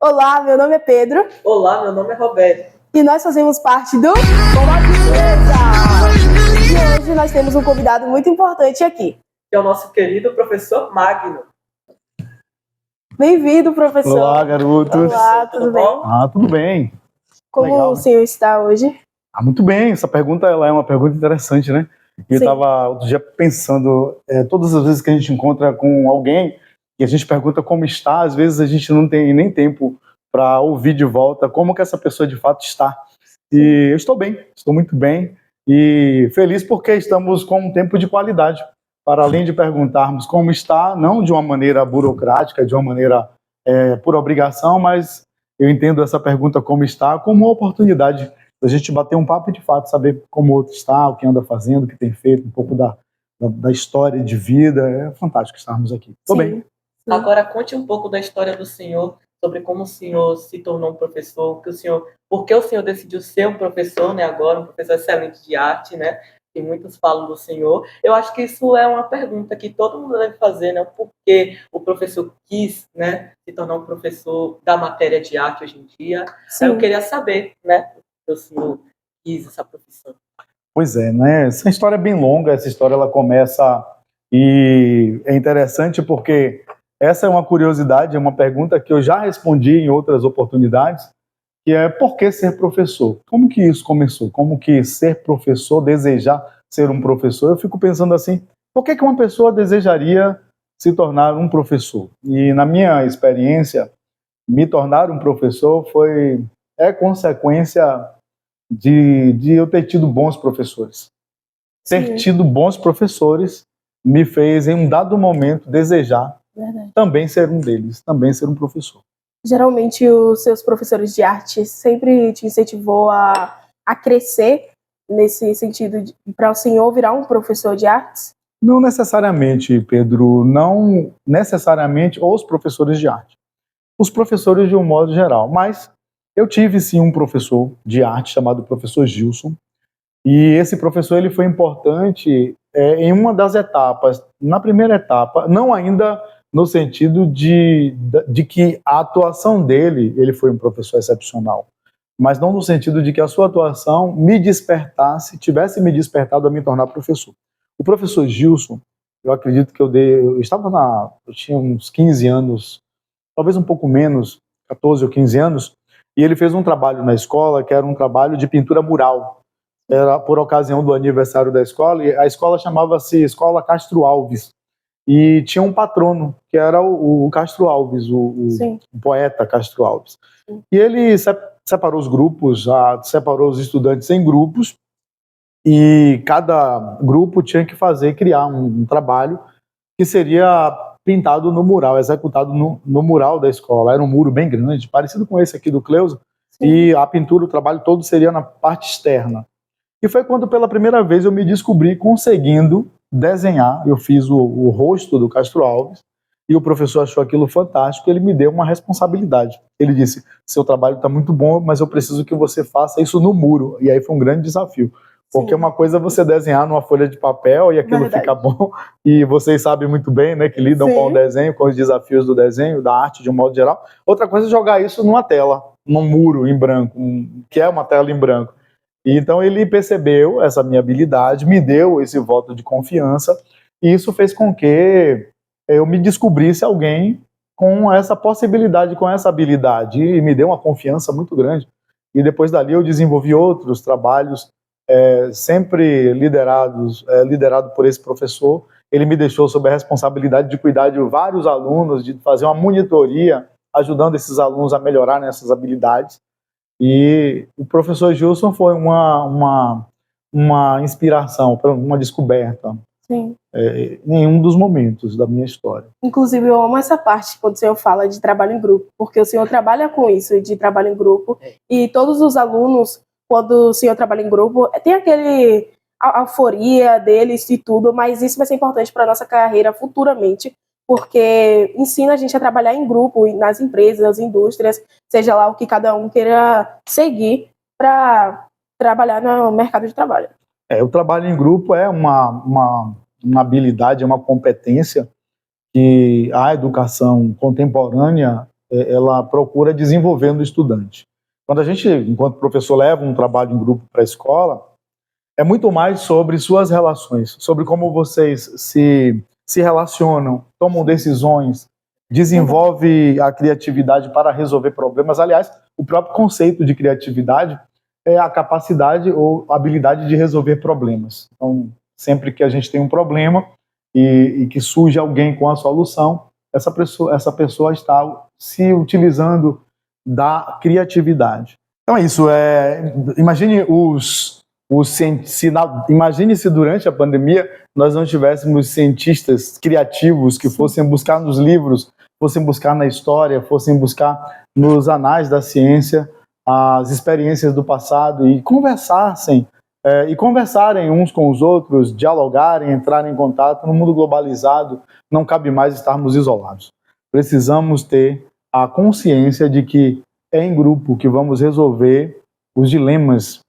Olá, meu nome é Pedro. Olá, meu nome é Roberto. E nós fazemos parte do Comodeza. E hoje nós temos um convidado muito importante aqui. Que é o nosso querido professor Magno. Bem-vindo, professor. Olá, garotos. Olá, tudo bem? Tudo bem. Como Legal, o senhor está hoje? Muito bem. Essa pergunta ela é uma pergunta interessante, né? Eu estava outro dia pensando, todas as vezes que a gente encontra com alguém e a gente pergunta como está, às vezes a gente não tem nem tempo para ouvir de volta como que essa pessoa de fato está. E eu estou bem, estou muito bem e feliz porque estamos com um tempo de qualidade, para além de perguntarmos como está, não de uma maneira burocrática, de uma maneira por obrigação, mas eu entendo essa pergunta como está como uma oportunidade da gente bater um papo e de fato saber como o outro está, o que anda fazendo, o que tem feito, um pouco da história de vida. É fantástico estarmos aqui. Estou bem. Sim. Agora conte um pouco da história do senhor, sobre como o senhor se tornou um professor, por que o senhor decidiu ser um professor, né, agora, um professor excelente de arte, né, que muitos falam do senhor. Eu acho que isso é uma pergunta que todo mundo deve fazer, né, por que o professor quis, né, se tornar um professor da matéria de arte hoje em dia. Sim. Eu queria saber, né, por que o senhor quis essa profissão. Pois é, né, essa história é bem longa, essa história ela começa e é interessante porque essa é uma curiosidade, é uma pergunta que eu já respondi em outras oportunidades, que é por que ser professor? Como que isso começou? Como que ser professor, desejar ser um professor? Eu fico pensando assim, por que uma pessoa desejaria se tornar um professor? E na minha experiência, me tornar um professor é consequência de eu ter tido bons professores. Ter tido bons professores me fez, em um dado momento, desejar também ser um deles, também ser um professor. Geralmente os seus professores de arte sempre te incentivou a crescer nesse sentido para o senhor virar um professor de artes? Não necessariamente, Pedro, não necessariamente os professores de arte. Os professores de um modo geral, mas eu tive sim um professor de arte chamado professor Gilson, e esse professor ele foi importante em uma das etapas. Na primeira etapa, não ainda no sentido de que a atuação dele, ele foi um professor excepcional, mas não no sentido de que a sua atuação tivesse me despertado a me tornar professor. O professor Gilson, eu acredito que eu tinha uns 15 anos, talvez um pouco menos, 14 ou 15 anos, e ele fez um trabalho na escola que era um trabalho de pintura mural. Era por ocasião do aniversário da escola, e a escola chamava-se Escola Castro Alves. E tinha um patrono, que era o Castro Alves, o poeta Castro Alves. Sim. E ele separou os grupos, separou os estudantes em grupos, e cada grupo tinha que criar um trabalho que seria pintado no mural, executado no mural da escola. Era um muro bem grande, parecido com esse aqui do Cleusa, e a pintura, o trabalho todo seria na parte externa. E foi quando pela primeira vez eu me descobri conseguindo desenhar. Eu fiz o rosto do Castro Alves e o professor achou aquilo fantástico. Ele me deu uma responsabilidade. Ele disse, seu trabalho está muito bom, mas eu preciso que você faça isso no muro. E aí foi um grande desafio. Porque uma coisa é você desenhar numa folha de papel e aquilo fica bom, e vocês sabem muito bem, né, que lidam com o desenho, com os desafios do desenho, da arte de um modo geral. Outra coisa é jogar isso numa tela, num muro em branco, que é uma tela em branco. E então ele percebeu essa minha habilidade, me deu esse voto de confiança, e isso fez com que eu me descobrisse alguém com essa possibilidade, com essa habilidade, e me deu uma confiança muito grande. E depois dali eu desenvolvi outros trabalhos, sempre liderado por esse professor. Ele me deixou sob a responsabilidade de cuidar de vários alunos, de fazer uma monitoria, ajudando esses alunos a melhorar nessas habilidades. E o professor Gilson foi uma inspiração, uma descoberta. Sim. Em um dos momentos da minha história. Inclusive, eu amo essa parte quando o senhor fala de trabalho em grupo, porque o senhor trabalha com isso, de trabalho em grupo, e todos os alunos, quando o senhor trabalha em grupo, tem a euforia deles e tudo, mas isso vai ser importante para a nossa carreira futuramente, porque ensina a gente a trabalhar em grupo, nas empresas, nas indústrias, seja lá o que cada um queira seguir para trabalhar no mercado de trabalho. O trabalho em grupo é uma habilidade, é uma competência que a educação contemporânea ela procura desenvolver no estudante. Quando a gente, enquanto professor, leva um trabalho em grupo para a escola, é muito mais sobre suas relações, sobre como vocês se relacionam, tomam decisões, desenvolve a criatividade para resolver problemas. Aliás, o próprio conceito de criatividade é a capacidade ou habilidade de resolver problemas. Então, sempre que a gente tem um problema e que surge alguém com a solução, essa pessoa está se utilizando da criatividade. Então é isso. Imagine imagine se durante a pandemia nós não tivéssemos cientistas criativos que fossem buscar nos livros, fossem buscar na história, fossem buscar nos anais da ciência as experiências do passado e conversarem uns com os outros, dialogarem, entrarem em contato. No mundo globalizado não cabe mais estarmos isolados. Precisamos ter a consciência de que é em grupo que vamos resolver os dilemas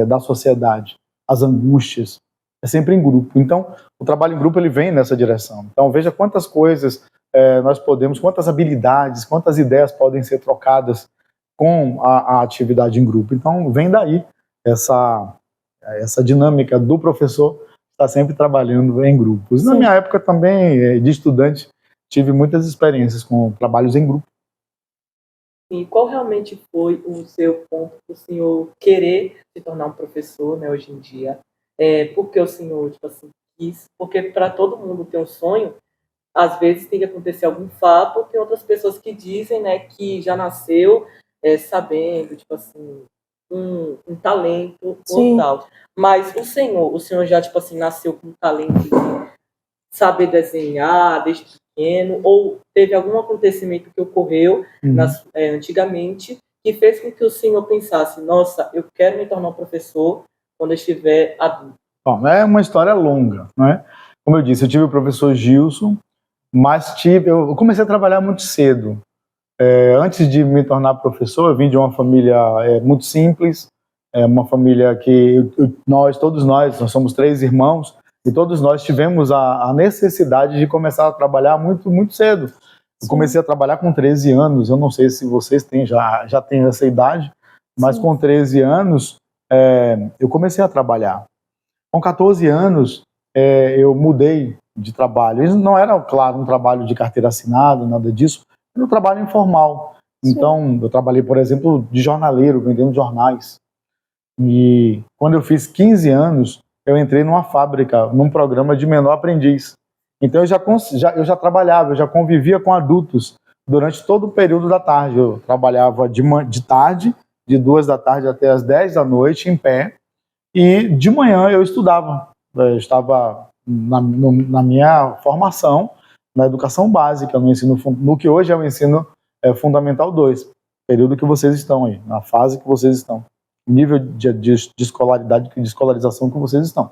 da sociedade, as angústias. É sempre em grupo. Então, o trabalho em grupo ele vem nessa direção. Então, veja quantas coisas quantas habilidades, quantas ideias podem ser trocadas com a atividade em grupo. Então, vem daí essa dinâmica do professor estar sempre trabalhando em grupos. Sim. Na minha época também, de estudante, tive muitas experiências com trabalhos em grupo. E qual realmente foi o seu ponto do senhor querer se tornar um professor, né, hoje em dia? Porque o senhor, tipo assim, quis? Porque para todo mundo ter um sonho, às vezes tem que acontecer algum fato. Tem outras pessoas que dizem, né, que já nasceu sabendo, tipo assim, um talento ou tal. Mas o senhor já, tipo assim, nasceu com um talento de saber desenhar desde pequeno, ou teve algum acontecimento que ocorreu antigamente que fez com que o senhor pensasse, nossa, eu quero me tornar um professor quando eu estiver adulto? Bom, é uma história longa, não é? Como eu disse, eu tive o professor Gilson, mas eu comecei a trabalhar muito cedo. Antes de me tornar professor, eu vim de uma família muito simples, uma família que todos nós somos 3 irmãos, e todos nós tivemos a necessidade de começar a trabalhar muito, muito cedo. Eu comecei a trabalhar com 13 anos, eu não sei se vocês já têm essa idade, mas com 13 anos eu comecei a trabalhar. Com 14 anos eu mudei de trabalho. Isso não era, claro, um trabalho de carteira assinada, nada disso, era um trabalho informal. Então, eu trabalhei, por exemplo, de jornaleiro, vendendo jornais. E quando eu fiz 15 anos, eu entrei numa fábrica, num programa de menor aprendiz. Então eu já trabalhava, eu já convivia com adultos durante todo o período da tarde. Eu trabalhava de tarde, de 2 da tarde até as 10 da noite, em pé, e de manhã eu estudava. Eu estava na minha formação, na educação básica, no que hoje é o ensino fundamental 2, período que vocês estão aí, na fase que vocês estão. Nível de escolaridade, de escolarização que vocês estão.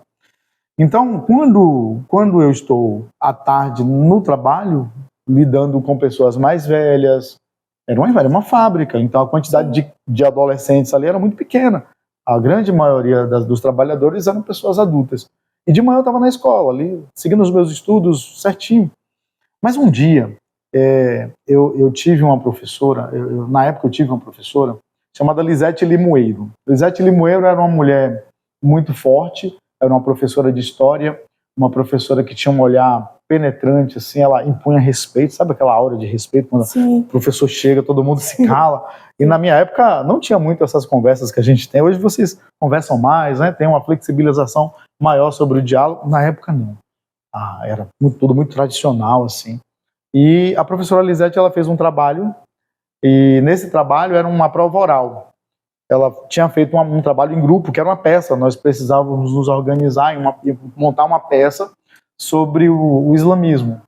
Então, quando eu estou à tarde no trabalho, lidando com pessoas mais velhas, era uma fábrica, então a quantidade de adolescentes ali era muito pequena. A grande maioria dos trabalhadores eram pessoas adultas. E de manhã eu estava na escola, ali, seguindo os meus estudos certinho. Mas um dia, eu tive uma professora, na época eu tive uma professora, chamada Lisete Limoeiro. Lisete Limoeiro era uma mulher muito forte, era uma professora de história, uma professora que tinha um olhar penetrante, assim, ela impunha respeito, sabe aquela aura de respeito, quando o professor chega, todo mundo se cala. E na minha época não tinha muito essas conversas que a gente tem. Hoje vocês conversam mais, né? Tem uma flexibilização maior sobre o diálogo. Na época não. Era tudo muito tradicional, assim. E a professora Lisete, ela fez um trabalho, e nesse trabalho era uma prova oral. Ela tinha feito um trabalho em grupo, que era uma peça. Nós precisávamos nos organizar e montar uma peça sobre o islamismo.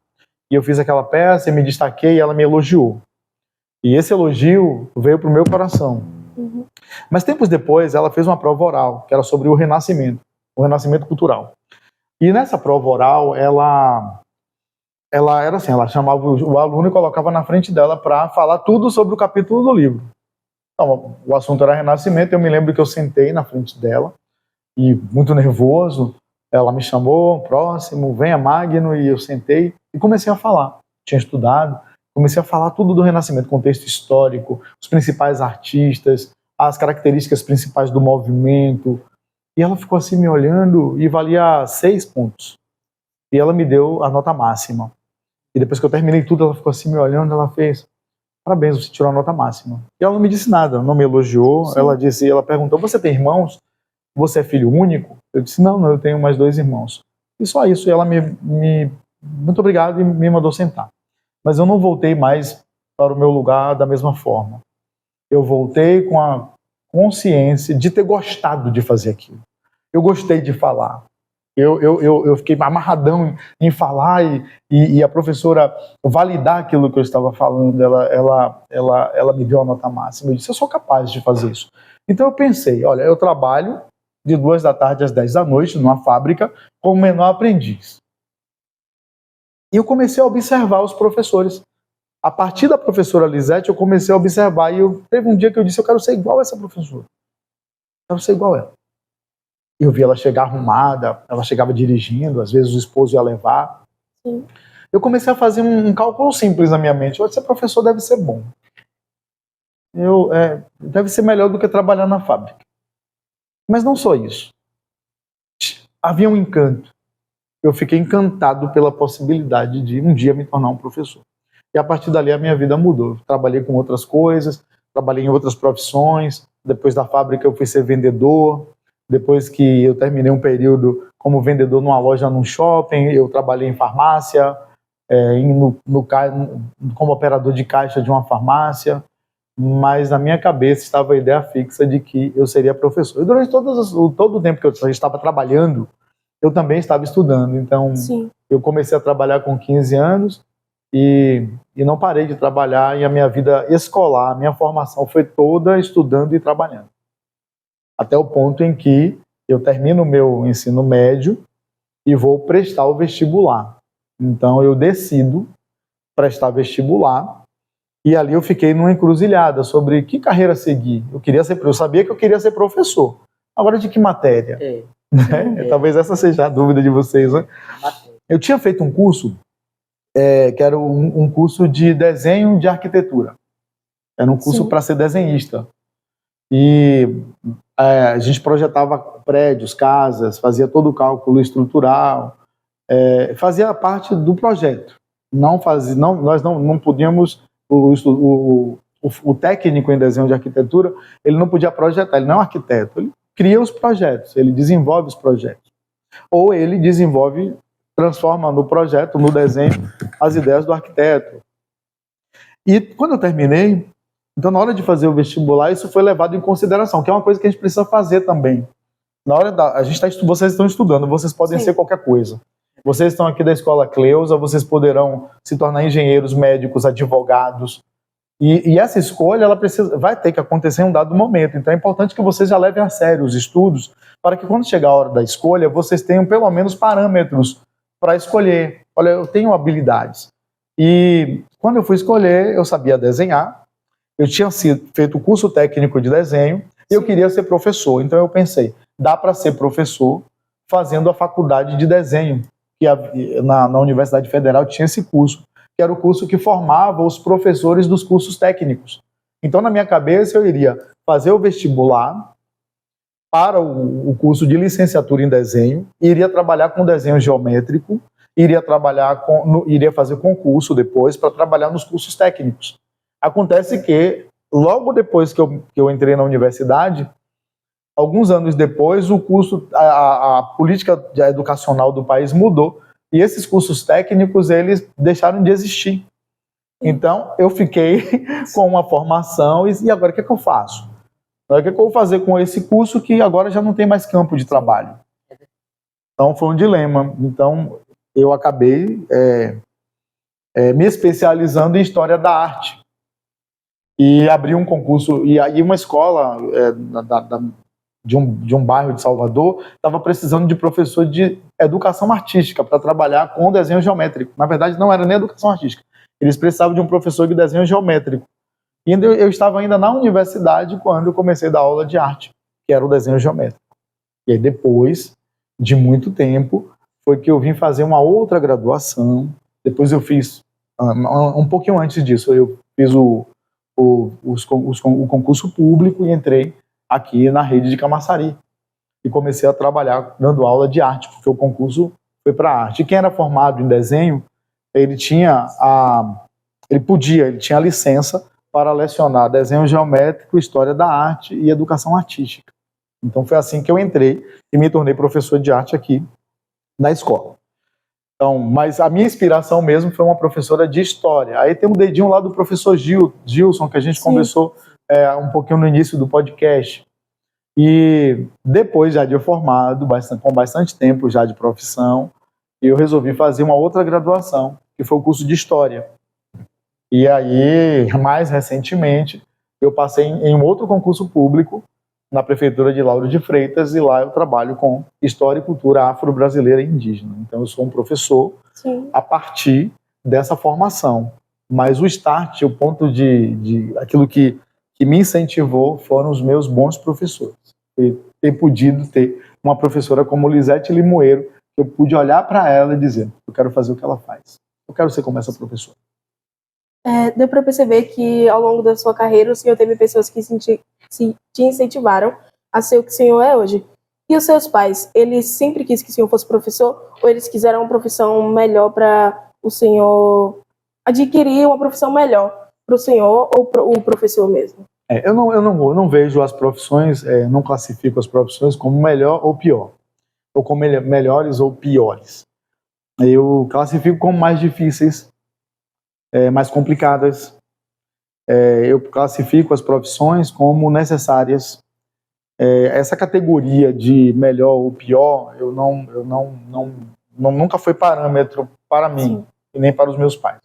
E eu fiz aquela peça e me destaquei e ela me elogiou. E esse elogio veio para o meu coração. Mas tempos depois, ela fez uma prova oral, que era sobre o renascimento cultural. E nessa prova oral, ela era assim, ela chamava o aluno e colocava na frente dela para falar tudo sobre o capítulo do livro. Então, o assunto era renascimento. Eu me lembro que eu sentei na frente dela e, muito nervoso, ela me chamou, próximo, venha Magno, e eu sentei e comecei a falar. Tinha estudado, Comecei a falar tudo do Renascimento, contexto histórico, os principais artistas, as características principais do movimento. E ela ficou assim me olhando e valia 6 pontos. E ela me deu a nota máxima. E depois que eu terminei tudo, ela ficou assim me olhando, ela fez: parabéns, você tirou a nota máxima. E ela não me disse nada, não me elogiou. Sim. Ela perguntou: você tem irmãos? Você é filho único? Eu disse: não, eu tenho mais 2 irmãos. E só isso. E ela muito obrigado, e me mandou sentar. Mas eu não voltei mais para o meu lugar da mesma forma. Eu voltei com a consciência de ter gostado de fazer aquilo. Eu gostei de falar. Eu fiquei amarradão em falar e a professora validar aquilo que eu estava falando. Ela me deu a nota máxima. Eu disse: eu sou capaz de fazer isso. Então eu pensei: olha, eu trabalho de 2 da tarde às 10 da noite numa fábrica como menor aprendiz. E eu comecei a observar os professores. A partir da professora Lisete, eu comecei a observar. E teve um dia que eu disse: eu quero ser igual a essa professora. Eu quero ser igual a ela. Eu vi ela chegar arrumada, ela chegava dirigindo, às vezes o esposo ia levar. Sim. Eu comecei a fazer um cálculo simples na minha mente: esse professor deve ser bom. Deve ser melhor do que trabalhar na fábrica. Mas não só isso. Havia um encanto. Eu fiquei encantado pela possibilidade de um dia me tornar um professor. E a partir dali a minha vida mudou. Eu trabalhei com outras coisas, trabalhei em outras profissões. Depois da fábrica eu fui ser vendedor. Depois que eu terminei um período como vendedor numa loja, num shopping, eu trabalhei em farmácia, como operador de caixa de uma farmácia. Mas na minha cabeça estava a ideia fixa de que eu seria professor. E durante todo o tempo que eu estava trabalhando, eu também estava estudando. Então, Sim. eu comecei a trabalhar com 15 anos e não parei de trabalhar. E a minha vida escolar, a minha formação foi toda estudando e trabalhando. Até o ponto em que eu termino o meu ensino médio e vou prestar o vestibular. Então, eu decido prestar vestibular. E ali eu fiquei numa encruzilhada sobre que carreira seguir. Eu sabia que eu queria ser professor. Agora, de que matéria? Talvez essa seja a dúvida de vocês, né? Eu tinha feito um curso, que era um curso de desenho de arquitetura. Era um curso para ser desenhista. E a gente projetava prédios, casas, fazia todo o cálculo estrutural, fazia parte do projeto. Nós não podíamos... O técnico em desenho de arquitetura, ele não podia projetar, ele não é um arquiteto, ele cria os projetos, ele desenvolve os projetos. Ou ele transforma no projeto, no desenho, as ideias do arquiteto. E quando eu terminei, então na hora de fazer o vestibular, isso foi levado em consideração, que é uma coisa que a gente precisa fazer também. Na hora vocês estão estudando, vocês podem ser qualquer coisa. Vocês estão aqui da Escola Cleusa, vocês poderão se tornar engenheiros, médicos, advogados. E essa escolha vai ter que acontecer em um dado momento. Então é importante que vocês já levem a sério os estudos, para que quando chegar a hora da escolha, vocês tenham pelo menos parâmetros para escolher. Olha, eu tenho habilidades. E quando eu fui escolher, eu sabia desenhar, eu tinha feito o curso técnico de desenho, e eu queria ser professor. Então eu pensei, dá para ser professor fazendo a faculdade de desenho. Que na Universidade Federal tinha esse curso, que era o curso que formava os professores dos cursos técnicos. Então, na minha cabeça, eu iria fazer o vestibular para o curso de licenciatura em desenho, iria trabalhar com desenho geométrico, iria fazer concurso depois para trabalhar nos cursos técnicos. Acontece que, logo depois que eu entrei na universidade, alguns anos depois, a política educacional do país mudou e esses cursos técnicos, eles deixaram de existir. Então, eu fiquei com uma formação e agora o que é que eu faço? O que é que eu vou fazer com esse curso que agora já não tem mais campo de trabalho? Então, foi um dilema. Então, eu acabei me especializando em História da Arte. E abri um concurso, e aí uma escola de um bairro de Salvador estava precisando de professor de educação artística para trabalhar com desenho geométrico. Na verdade, não era nem educação artística. Eles precisavam de um professor de desenho geométrico. E eu estava ainda na universidade quando eu comecei a dar aula de arte, que era o desenho geométrico. E aí, depois de muito tempo, foi que eu vim fazer uma outra graduação. Depois eu fiz um pouquinho antes disso, eu fiz o concurso público e entrei aqui na rede de Camaçari. E comecei a trabalhar dando aula de arte, porque o concurso foi para arte. E quem era formado em desenho, ele tinha a licença para lecionar desenho geométrico, história da arte e educação artística. Então foi assim que eu entrei e me tornei professor de arte aqui na escola. Então, mas a minha inspiração mesmo foi uma professora de história. Aí tem um dedinho lá do professor Gilson, que a gente conversou um pouquinho no início do podcast. E depois já de eu formado, com bastante tempo já de profissão, eu resolvi fazer uma outra graduação, que foi o curso de História. E aí, mais recentemente, eu passei em um outro concurso público na Prefeitura de Lauro de Freitas, e lá eu trabalho com História e Cultura Afro-Brasileira e Indígena. Então eu sou um professor a partir dessa formação. Mas o start, o ponto de aquilo que me incentivou foram os meus bons professores. E ter podido ter uma professora como Lisete Limoeiro, que eu pude olhar para ela e dizer, eu quero fazer o que ela faz. Eu quero ser como essa professora. Deu para perceber que ao longo da sua carreira o senhor teve pessoas que te incentivaram a ser o que o senhor é hoje. E os seus pais, eles sempre quis que o senhor fosse professor, ou eles quiseram uma profissão melhor para o senhor adquirir uma profissão melhor para o senhor ou para o professor mesmo? Eu não vejo as profissões, não classifico as profissões como melhor ou pior, ou como melhores ou piores. Eu classifico como mais difíceis, mais complicadas. Eu classifico as profissões como necessárias. Essa categoria de melhor ou pior, nunca foi parâmetro para mim. Sim. E nem para os meus pais.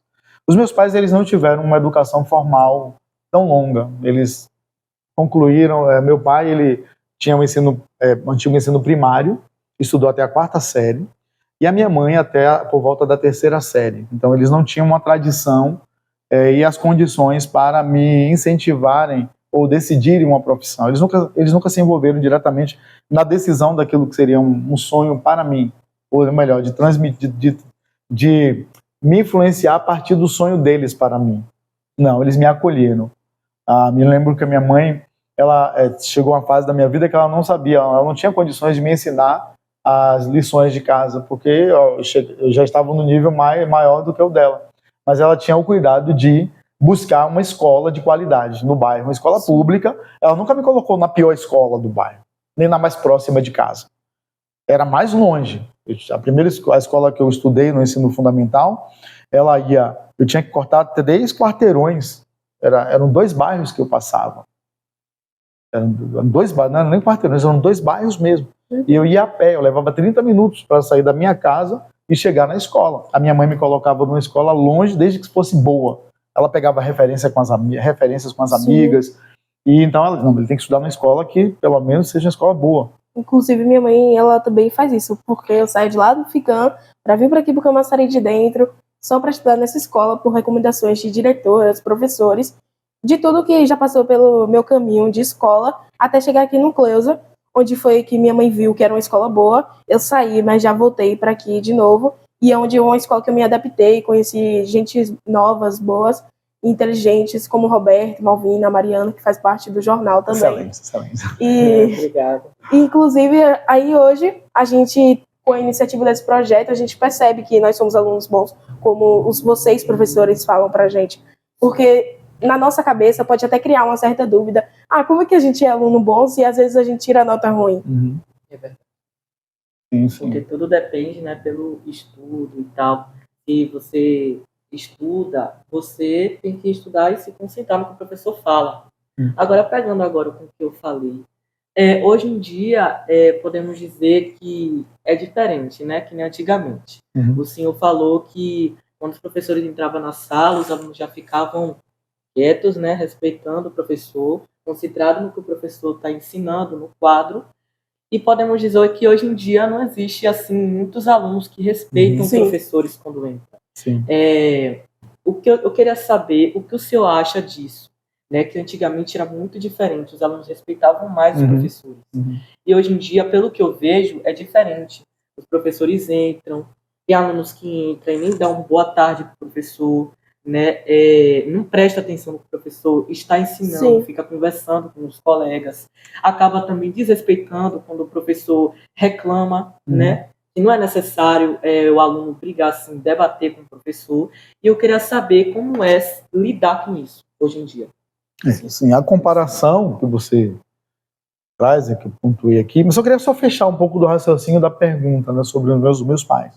Os meus pais, eles não tiveram uma educação formal tão longa. Eles concluíram. Meu pai, ele tinha um antigo ensino primário, estudou até a 4ª série, e a minha mãe até por volta da 3ª série. Então eles não tinham uma tradição e as condições para me incentivarem ou decidirem uma profissão. Eles nunca se envolveram diretamente na decisão daquilo que seria um sonho para mim, ou melhor, de transmitir, de me influenciar a partir do sonho deles para mim. Não, eles me acolheram. Me lembro que a minha mãe, ela chegou a uma fase da minha vida que ela não sabia, ela não tinha condições de me ensinar as lições de casa, porque eu já estava no nível maior do que o dela. Mas ela tinha o cuidado de buscar uma escola de qualidade no bairro, uma escola pública. Ela nunca me colocou na pior escola do bairro, nem na mais próxima de casa. Era mais longe. A escola que eu estudei no ensino fundamental, eu tinha que cortar 3 quarteirões. Eram 2 bairros que eu passava. Eram 2 bairros, não eram nem quarteirões, eram 2 bairros mesmo. E eu ia a pé, eu levava 30 minutos para sair da minha casa e chegar na escola. A minha mãe me colocava numa escola longe, desde que fosse boa. Ela pegava referências com as amigas. E então ele tem que estudar numa escola que pelo menos seja uma escola boa. Inclusive minha mãe, ela também faz isso, porque eu saio de lá do Ficam para vir para aqui pro Camaçari de Dentro, só para estudar nessa escola por recomendações de diretoras, professores, de tudo que já passou pelo meu caminho de escola, até chegar aqui no Cleusa, onde foi que minha mãe viu que era uma escola boa. Eu saí, mas já voltei para aqui de novo, e é onde é uma escola que eu me adaptei, conheci gente novas, boas, inteligentes, como Roberto, Malvina, Mariana, que faz parte do jornal também. Excelente. Obrigado. Inclusive, aí hoje, a gente, com a iniciativa desse projeto, a gente percebe que nós somos alunos bons, como vocês, professores, falam pra gente. Porque na nossa cabeça pode até criar uma certa dúvida. Como é que a gente é aluno bom se às vezes a gente tira nota ruim? Uhum. É verdade. Sim. Porque tudo depende, né, pelo estudo e tal. Se você estuda, você tem que estudar e se concentrar no que o professor fala. Agora, pegando agora com o que eu falei, hoje em dia, podemos dizer que é diferente, né, que nem antigamente. O senhor falou que quando os professores entravam na sala, os alunos já ficavam quietos, né, respeitando o professor, concentrado no que o professor está ensinando no quadro. E podemos dizer que hoje em dia não existe assim muitos alunos que respeitam os professores quando entram. Sim. O que eu queria saber, o que o senhor acha disso? Né, que antigamente era muito diferente, os alunos respeitavam mais os professores. E hoje em dia, pelo que eu vejo, é diferente. Os professores entram, tem alunos que entram e nem dão boa tarde para o professor, né, não presta atenção no que o professor está ensinando, Sim. fica conversando com os colegas, acaba também desrespeitando quando o professor reclama, né, que não é necessário o aluno brigar, assim, debater com o professor. E eu queria saber como é lidar com isso hoje em dia. Sim, a comparação que você traz, que eu pontuei aqui, mas eu queria só fechar um pouco do raciocínio da pergunta, né, sobre os meus pais.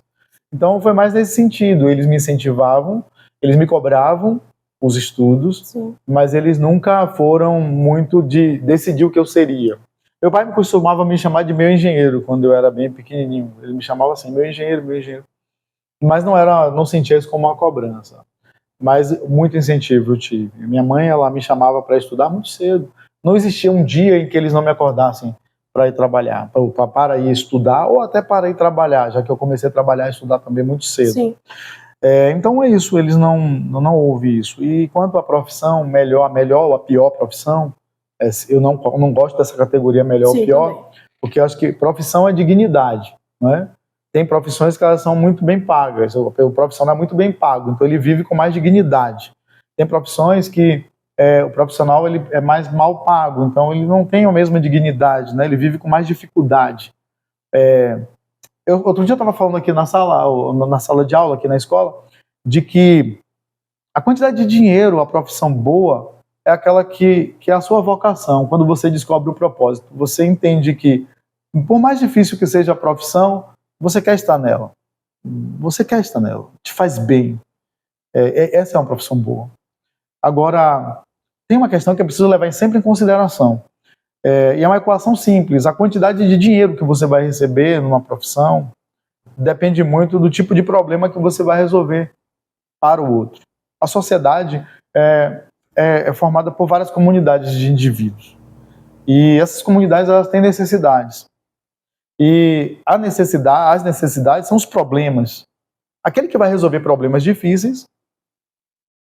Então foi mais nesse sentido, eles me incentivavam, eles me cobravam os estudos, Sim. mas eles nunca foram muito de decidir o que eu seria. Meu pai costumava me chamar de meu engenheiro quando eu era bem pequenininho. Ele me chamava assim, meu engenheiro, meu engenheiro. Mas não sentia isso como uma cobrança. Mas muito incentivo eu tive. Minha mãe, ela me chamava para estudar muito cedo. Não existia um dia em que eles não me acordassem para ir trabalhar, para ir estudar ou até para ir trabalhar, já que eu comecei a trabalhar e estudar também muito cedo. Sim. Então é isso, eles não ouvem isso. E quanto à profissão, a melhor ou a pior profissão, eu não gosto dessa categoria melhor ou pior, também. porque eu acho que profissão é dignidade, não é? Tem profissões que elas são muito bem pagas, o profissional é muito bem pago, então ele vive com mais dignidade. Tem profissões que o profissional ele é mais mal pago, então ele não tem a mesma dignidade, né? Ele vive com mais dificuldade. Outro dia eu estava falando aqui na sala de aula, aqui na escola, de que a quantidade de dinheiro, a profissão boa, é aquela que é a sua vocação. Quando você descobre o propósito, você entende que, por mais difícil que seja a profissão, você quer estar nela. Você quer estar nela. Te faz bem. Essa é uma profissão boa. Agora, tem uma questão que é preciso levar sempre em consideração. E é uma equação simples. A quantidade de dinheiro que você vai receber numa profissão depende muito do tipo de problema que você vai resolver para o outro. A sociedade é formada por várias comunidades de indivíduos. E essas comunidades elas têm necessidades. E as necessidades são os problemas. Aquele que vai resolver problemas difíceis,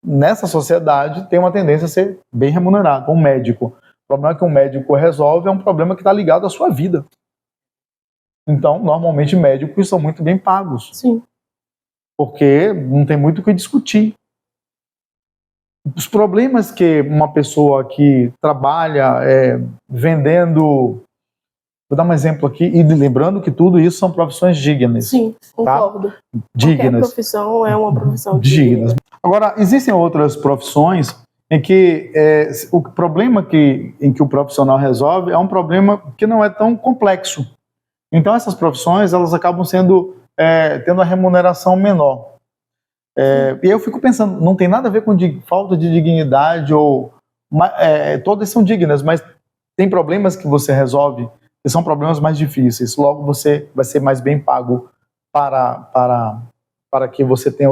nessa sociedade, tem uma tendência a ser bem remunerado. Um médico. O problema que um médico resolve é um problema que está ligado à sua vida. Então, normalmente, médicos são muito bem pagos. Sim. Porque não tem muito o que discutir. Os problemas que uma pessoa que trabalha vendendo... Vou dar um exemplo aqui, e lembrando que tudo isso são profissões dignas. Sim, concordo. Tá? Dignas. Qualquer profissão é uma profissão dignas. Agora, existem outras profissões em que o problema em que o profissional resolve é um problema que não é tão complexo. Então, essas profissões elas acabam tendo a remuneração menor. E aí eu fico pensando, não tem nada a ver com falta de dignidade, todas são dignas, mas tem problemas que você resolve que são problemas mais difíceis. Logo, você vai ser mais bem pago para que você tenha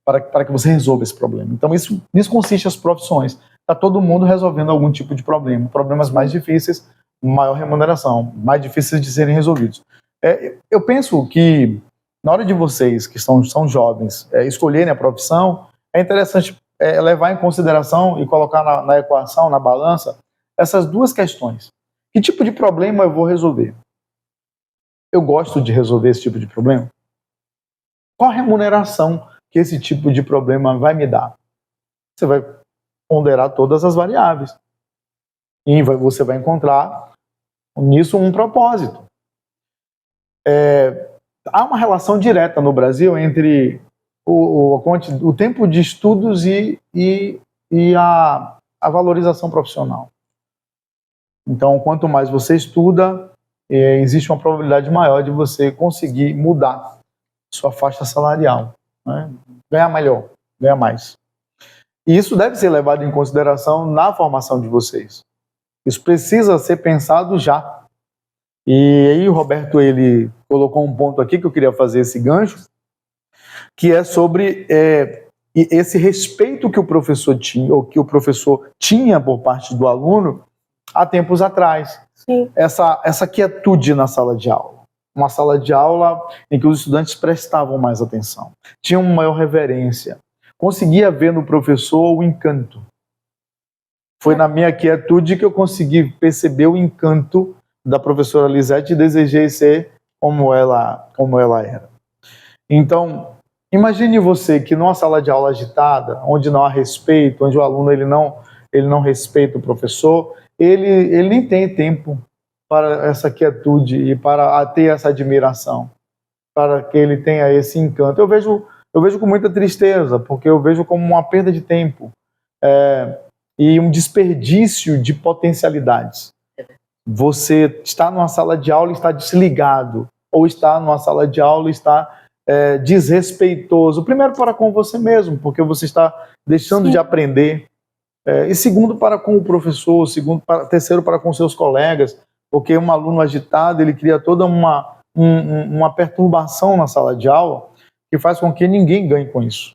para que você resolva esse problema. Então, isso consiste as profissões. Está todo mundo resolvendo algum tipo de problema. Problemas mais difíceis, maior remuneração, mais difíceis de serem resolvidos. Eu penso que, na hora de vocês, que são jovens, escolherem a profissão, é interessante levar em consideração e colocar na equação, na balança, essas duas questões. Que tipo de problema eu vou resolver? Eu gosto de resolver esse tipo de problema? Qual a remuneração que esse tipo de problema vai me dar? Você vai ponderar todas as variáveis. E você vai encontrar nisso um propósito. Há uma relação direta no Brasil entre o tempo de estudos e a valorização profissional. Então, quanto mais você estuda, existe uma probabilidade maior de você conseguir mudar sua faixa salarial, né? Ganhar melhor, ganhar mais. E isso deve ser levado em consideração na formação de vocês. Isso precisa ser pensado já. E aí o Roberto ele colocou um ponto aqui que eu queria fazer esse gancho, que é sobre esse respeito que o professor tinha, ou que o professor tinha por parte do aluno há tempos atrás. Sim. Essa quietude na sala de aula. Uma sala de aula em que os estudantes prestavam mais atenção, tinham maior reverência, conseguia ver no professor o encanto. Foi na minha quietude que eu consegui perceber o encanto da professora Lisete e desejei ser como ela era. Então, Imagine você que numa sala de aula agitada, onde não há respeito, onde o aluno ele não respeita o professor, ele nem tem tempo para essa quietude e para ter essa admiração, para que ele tenha esse encanto. Eu vejo com muita tristeza, porque eu vejo como uma perda de tempo e um desperdício de potencialidades. Você está numa sala de aula e está desligado, ou está numa sala de aula e está desrespeitoso. Primeiro, para com você mesmo, porque você está deixando de aprender. E segundo, para com o professor. Terceiro, para com seus colegas, porque um aluno agitado, ele cria toda uma perturbação na sala de aula que faz com que ninguém ganhe com isso.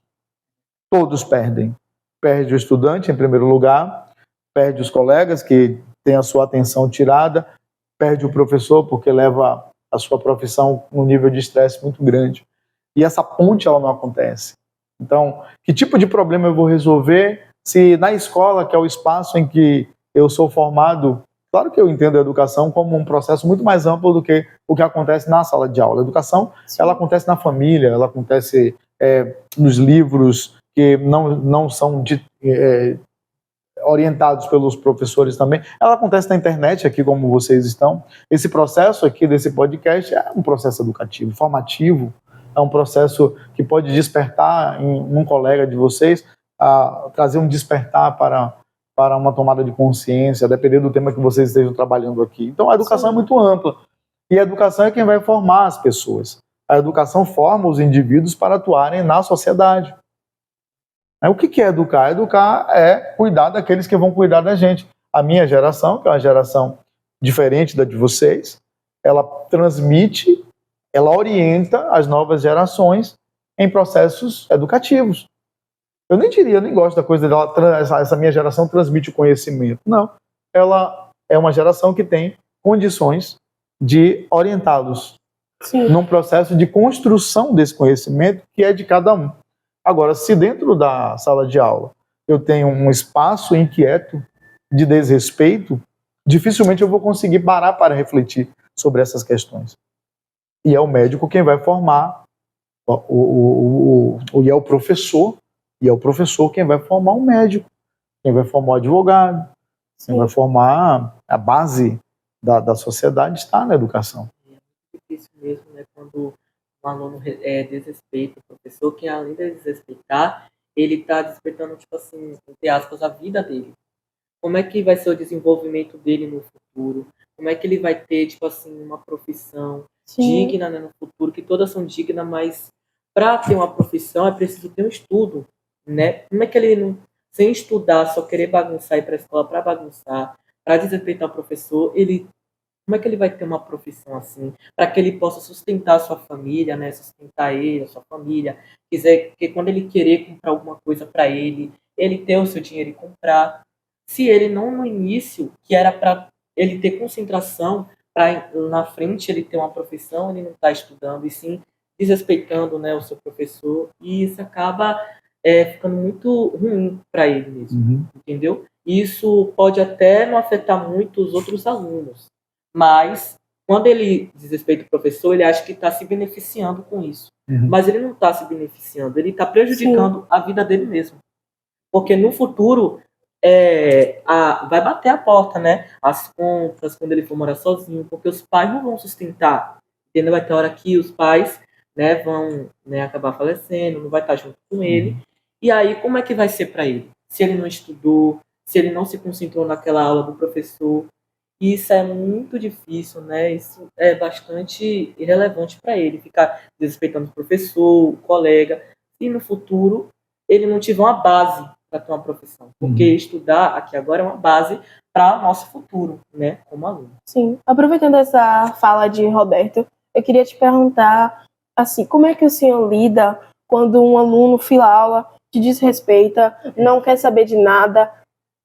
Todos perdem. Perde o estudante, em primeiro lugar, perde os colegas, que têm a sua atenção tirada, perde o professor, porque leva a sua profissão num nível de estresse muito grande. E essa ponte, ela não acontece. Então, que tipo de problema eu vou resolver se na escola, que é o espaço em que eu sou formado, claro que eu entendo a educação como um processo muito mais amplo do que o que acontece na sala de aula. A educação, ela acontece na família, ela acontece nos livros que não são orientados pelos professores também. Ela acontece na internet, aqui como vocês estão. Esse processo aqui desse podcast é um processo educativo, formativo, é um processo que pode despertar em um colega de vocês, trazer um despertar para uma tomada de consciência, dependendo do tema que vocês estejam trabalhando aqui. Então, a educação é muito ampla. E a educação é quem vai formar as pessoas. A educação forma os indivíduos para atuarem na sociedade. O que é educar? Educar é cuidar daqueles que vão cuidar da gente. A minha geração, que é uma geração diferente da de vocês, ela transmite, ela orienta as novas gerações em processos educativos. Eu nem gosto da coisa dela, essa minha geração transmite o conhecimento. Não, ela é uma geração que tem condições de orientá-los num processo de construção desse conhecimento que é de cada um. Agora, se dentro da sala de aula eu tenho um espaço inquieto de desrespeito, dificilmente eu vou conseguir parar para refletir sobre essas questões. E é o médico quem vai formar, e é o professor quem vai formar o médico, quem vai formar o advogado, quem vai formar a base da sociedade está na educação. É difícil mesmo, né, quando um aluno desrespeita o professor, que além de desrespeitar, ele está desrespeitando, tipo assim, entre aspas, a vida dele. Como é que vai ser o desenvolvimento dele no futuro? Como é que ele vai ter, tipo assim, uma profissão digna, né, no futuro? Que todas são dignas, mas para ter uma profissão é preciso ter um estudo, né? Como é que ele, não, sem estudar, só querer bagunçar, ir para a escola para bagunçar, para desrespeitar o professor, como é que ele vai ter uma profissão assim? Para que ele possa sustentar a sua família, né? Sustentar ele, a sua família. Que quando ele querer comprar alguma coisa para ele ter o seu dinheiro e comprar. Se ele não, no início, que era para ele ter concentração, para na frente ele ter uma profissão, ele não está estudando, e sim desrespeitando, né, o seu professor, e isso acaba ficando muito ruim para ele mesmo, entendeu? Isso pode até não afetar muito os outros alunos, mas quando ele desrespeita o professor, ele acha que está se beneficiando com isso. Mas ele não está se beneficiando, ele está prejudicando a vida dele mesmo. Porque no futuro vai bater a porta, né? As contas, quando ele for morar sozinho, porque os pais não vão sustentar. Entendeu? Vai ter hora que os pais, né, vão, né, acabar falecendo, não vai estar junto com ele. E aí, como é que vai ser para ele? Se ele não estudou, se ele não se concentrou naquela aula do professor. Isso é muito difícil, né? Isso é bastante irrelevante para ele, ficar desrespeitando o professor, o colega, e no futuro ele não tiver uma base para ter uma profissão. Porque estudar aqui agora é uma base para o nosso futuro, né? Como aluno. Sim. Aproveitando essa fala de Roberto, eu queria te perguntar, assim, como é que o senhor lida quando um aluno fila aula, te desrespeita, não quer saber de nada,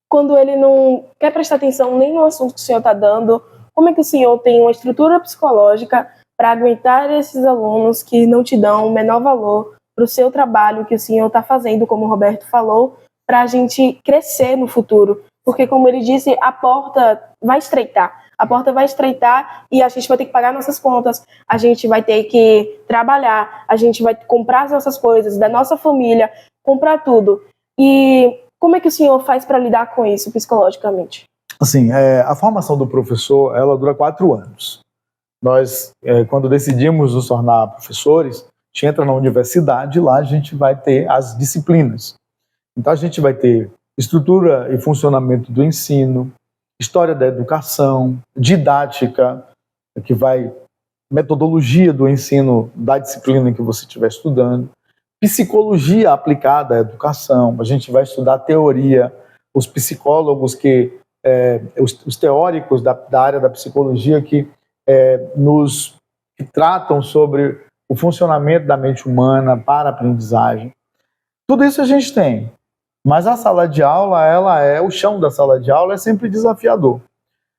quando ele não quer prestar atenção nem no assunto que o senhor está dando? Como é que o senhor tem uma estrutura psicológica para aguentar esses alunos que não te dão o menor valor para o seu trabalho que o senhor está fazendo, como o Roberto falou, para a gente crescer no futuro? Porque, como ele disse, a porta vai estreitar. A porta vai estreitar e a gente vai ter que pagar nossas contas, a gente vai ter que trabalhar, a gente vai comprar as nossas coisas, da nossa família, comprar tudo. E como é que o senhor faz para lidar com isso psicologicamente? Assim, a formação do professor, ela dura 4 anos. Nós, quando decidimos nos tornar professores, a gente entra na universidade e lá a gente vai ter as disciplinas. Então a gente vai ter estrutura e funcionamento do ensino, história da educação, didática, metodologia do ensino da disciplina que você estiver estudando, psicologia aplicada à educação, a gente vai estudar teoria, os psicólogos os teóricos da área da psicologia que tratam sobre o funcionamento da mente humana para a aprendizagem. Tudo isso a gente tem. Mas a sala de aula, o chão da sala de aula é sempre desafiador.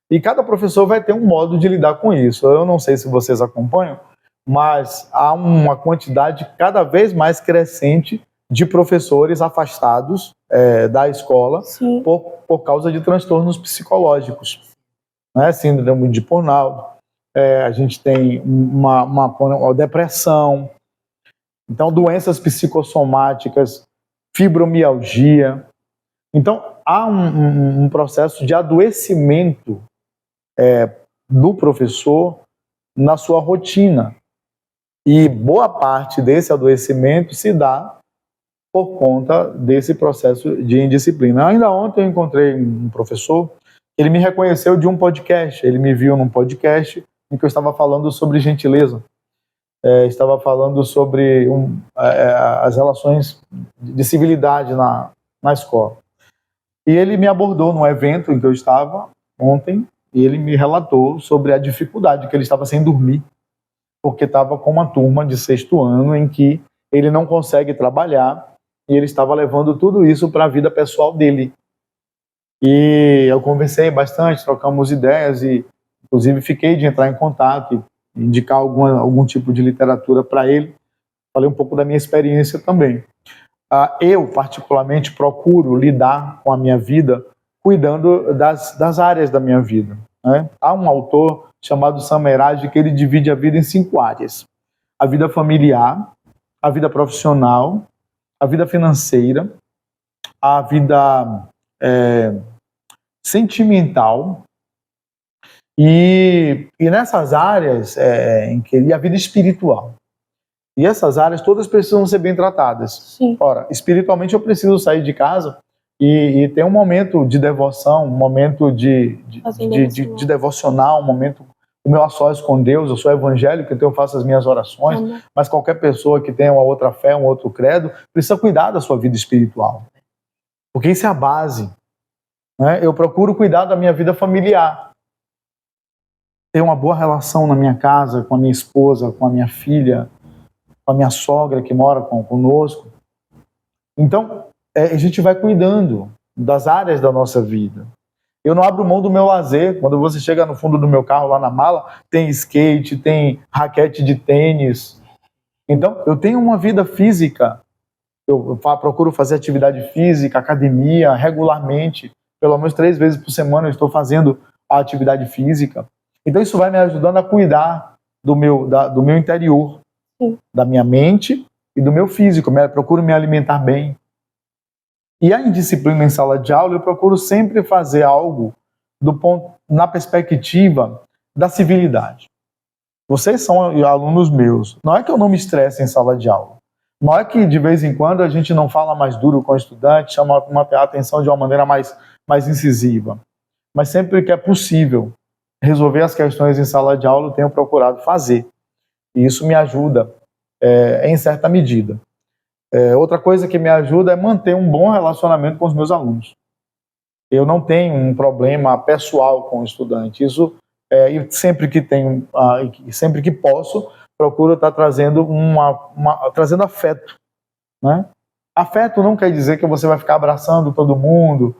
E cada professor vai ter um modo de lidar com isso. Eu não sei se vocês acompanham, mas há uma quantidade cada vez mais crescente de professores afastados da escola por causa de transtornos psicológicos. Né? Síndrome de burnout, a gente tem uma depressão, então doenças psicossomáticas, fibromialgia. Então, há um processo de adoecimento do professor na sua rotina. E boa parte desse adoecimento se dá por conta desse processo de indisciplina. Ainda ontem eu encontrei um professor, ele me reconheceu de um podcast, ele me viu num podcast em que eu estava falando sobre gentileza. Estava falando sobre as relações de civilidade na escola. E ele me abordou num evento em que eu estava ontem, e ele me relatou sobre a dificuldade que ele estava sem dormir, porque estava com uma turma de 6º ano em que ele não consegue trabalhar, e ele estava levando tudo isso para a vida pessoal dele. E eu conversei bastante, trocamos ideias, e inclusive fiquei de entrar em contato indicar algum tipo de literatura para ele. Falei um pouco da minha experiência também. Eu, particularmente, procuro lidar com a minha vida cuidando das áreas da minha vida. Né? Há um autor chamado Sam Harris que ele divide a vida em 5 áreas. A vida familiar, a vida profissional, a vida financeira, a vida sentimental, e nessas áreas e a vida espiritual. E essas áreas todas precisam ser bem tratadas. Sim. Ora, espiritualmente eu preciso sair de casa e ter um momento de devoção, um momento de devocional, um momento, o meu a sós com Deus. Eu sou evangélico, então eu faço as minhas orações, mas qualquer pessoa que tenha uma outra fé, um outro credo, precisa cuidar da sua vida espiritual. Porque isso é a base. Né? Eu procuro cuidar da minha vida familiar. Ter uma boa relação na minha casa, com a minha esposa, com a minha filha, com a minha sogra que mora conosco. Então, a gente vai cuidando das áreas da nossa vida. Eu não abro mão do meu lazer. Quando você chega no fundo do meu carro, lá na mala, tem skate, tem raquete de tênis. Então, eu tenho uma vida física. Eu procuro fazer atividade física, academia, regularmente. Pelo menos 3 vezes por semana eu estou fazendo a atividade física. Então isso vai me ajudando a cuidar do meu interior, da minha mente e do meu físico. Eu procuro me alimentar bem. E a indisciplina em sala de aula, eu procuro sempre fazer algo na perspectiva da civilidade. Vocês são alunos meus. Não é que eu não me estresse em sala de aula. Não é que de vez em quando a gente não fala mais duro com o estudante, chama a atenção de uma maneira mais incisiva. Mas sempre que é possível resolver as questões em sala de aula, eu tenho procurado fazer. E isso me ajuda em certa medida. Outra coisa que me ajuda é manter um bom relacionamento com os meus alunos. Eu não tenho um problema pessoal com o estudante. Isso, sempre que tenho, sempre que posso, procuro estar trazendo trazendo afeto. Né? Afeto não quer dizer que você vai ficar abraçando todo mundo,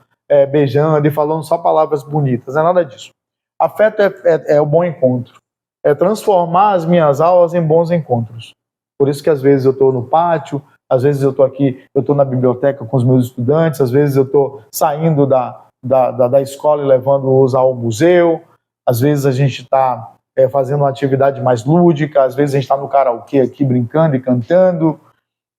beijando e falando só palavras bonitas. Não é nada disso. Afeto é o bom encontro. É transformar as minhas aulas em bons encontros. Por isso que às vezes eu estou no pátio, às vezes eu estou aqui, eu estou na biblioteca com os meus estudantes, às vezes eu estou saindo da escola e levando-os ao museu. Às vezes a gente está fazendo uma atividade mais lúdica, às vezes a gente está no karaokê aqui brincando e cantando.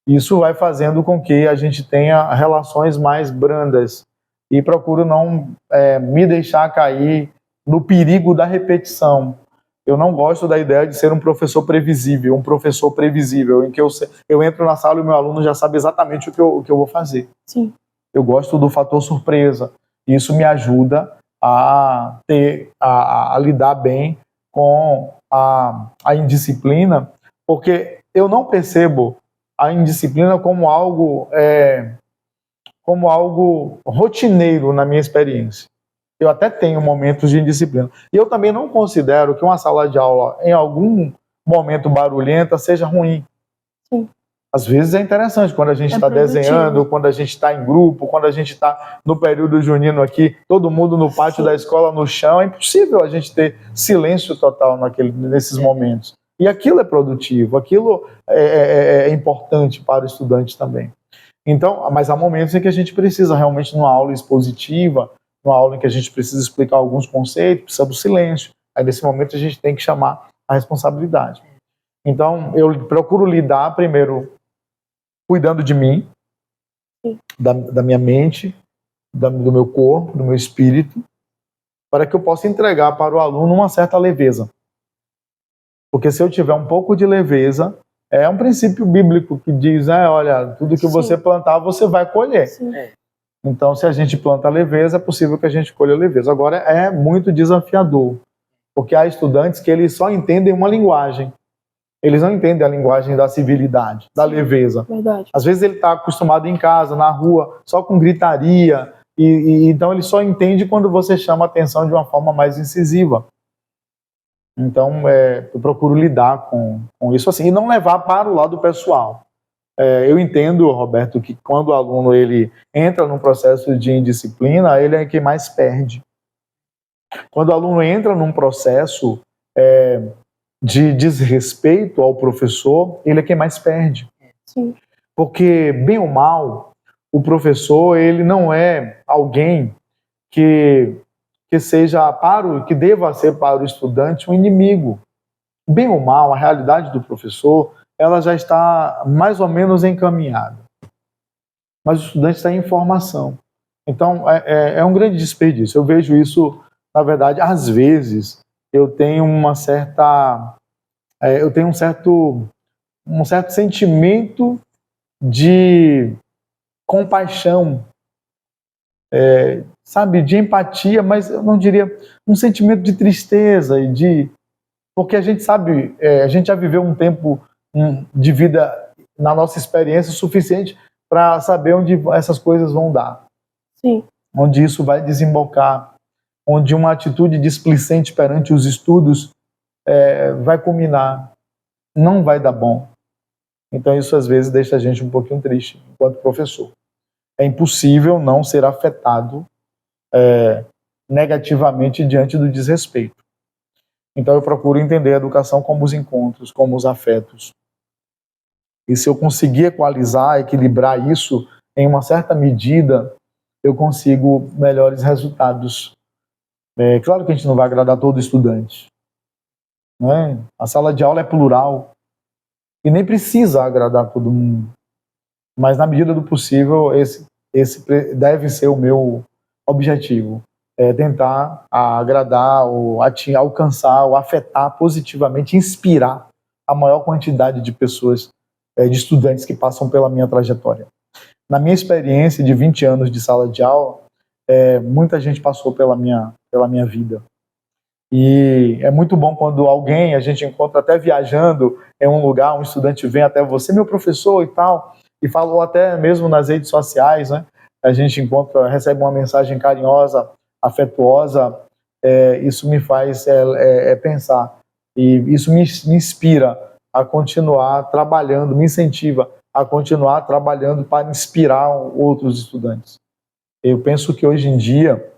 Isso vai fazendo com que a gente tenha relações mais brandas e procuro não me deixar cair no perigo da repetição. Eu não gosto da ideia de ser um professor previsível, em que eu entro na sala e o meu aluno já sabe exatamente o que eu vou fazer. Sim. Eu gosto do fator surpresa. Isso me ajuda a lidar bem com a indisciplina, porque eu não percebo a indisciplina como algo rotineiro na minha experiência. Eu até tenho momentos de indisciplina. E eu também não considero que uma sala de aula, em algum momento barulhenta, seja ruim. Sim. Às vezes é interessante, quando a gente está desenhando, quando a gente está em grupo, quando a gente está no período junino aqui, todo mundo no pátio da escola, no chão, é impossível a gente ter silêncio total nesses momentos. E aquilo é produtivo, aquilo é importante para o estudante também. Então, mas há momentos em que a gente precisa realmente, numa aula expositiva, numa aula em que a gente precisa explicar alguns conceitos, precisa do silêncio. Aí, nesse momento, a gente tem que chamar a responsabilidade. Então, eu procuro lidar primeiro cuidando de mim, da minha mente, do meu corpo, do meu espírito, para que eu possa entregar para o aluno uma certa leveza. Porque se eu tiver um pouco de leveza, é um princípio bíblico que diz, olha, tudo que você plantar, você vai colher. Então, se a gente planta leveza, é possível que a gente colha leveza. Agora, é muito desafiador, porque há estudantes que eles só entendem uma linguagem. Eles não entendem a linguagem da civilidade, da leveza. Verdade. Às vezes ele está acostumado em casa, na rua, só com gritaria, e então ele só entende quando você chama a atenção de uma forma mais incisiva. Então, eu procuro lidar com isso assim, e não levar para o lado pessoal. Eu entendo, Roberto, que quando o aluno ele entra num processo de indisciplina, ele é quem mais perde. Quando o aluno entra num processo de desrespeito ao professor, ele é quem mais perde. Sim. Porque, bem ou mal, o professor ele não é alguém que seja que deva ser para o estudante um inimigo. Bem ou mal, a realidade do professor ela já está mais ou menos encaminhada. Mas o estudante está em formação. Então, é um grande desperdício. Eu vejo isso, na verdade, às vezes, eu tenho um certo sentimento de compaixão, de empatia, mas eu não diria um sentimento de tristeza porque a gente sabe, a gente já viveu um tempo de vida na nossa experiência suficiente para saber onde essas coisas vão dar. Sim. Onde isso vai desembocar, onde uma atitude displicente perante os estudos vai culminar, não vai dar bom. Então isso às vezes deixa a gente um pouquinho triste enquanto professor. É impossível não ser afetado negativamente diante do desrespeito. Então eu procuro entender a educação como os encontros, como os afetos. E se eu conseguir equalizar, equilibrar isso em uma certa medida, eu consigo melhores resultados. Claro que a gente não vai agradar todo estudante, né? A sala de aula é plural e nem precisa agradar todo mundo. Mas na medida do possível, esse deve ser o meu objetivo. Tentar agradar, alcançar, ou afetar positivamente, inspirar a maior quantidade de pessoas, de estudantes que passam pela minha trajetória. Na minha experiência de 20 anos de sala de aula, muita gente passou pela minha vida. E é muito bom quando a gente encontra até viajando em um lugar, um estudante vem até você, meu professor e tal, e falou até mesmo nas redes sociais, né? A gente recebe uma mensagem carinhosa, afetuosa, isso me faz pensar. E isso me inspira a continuar trabalhando, me incentiva a continuar trabalhando para inspirar outros estudantes. Eu penso que hoje em dia,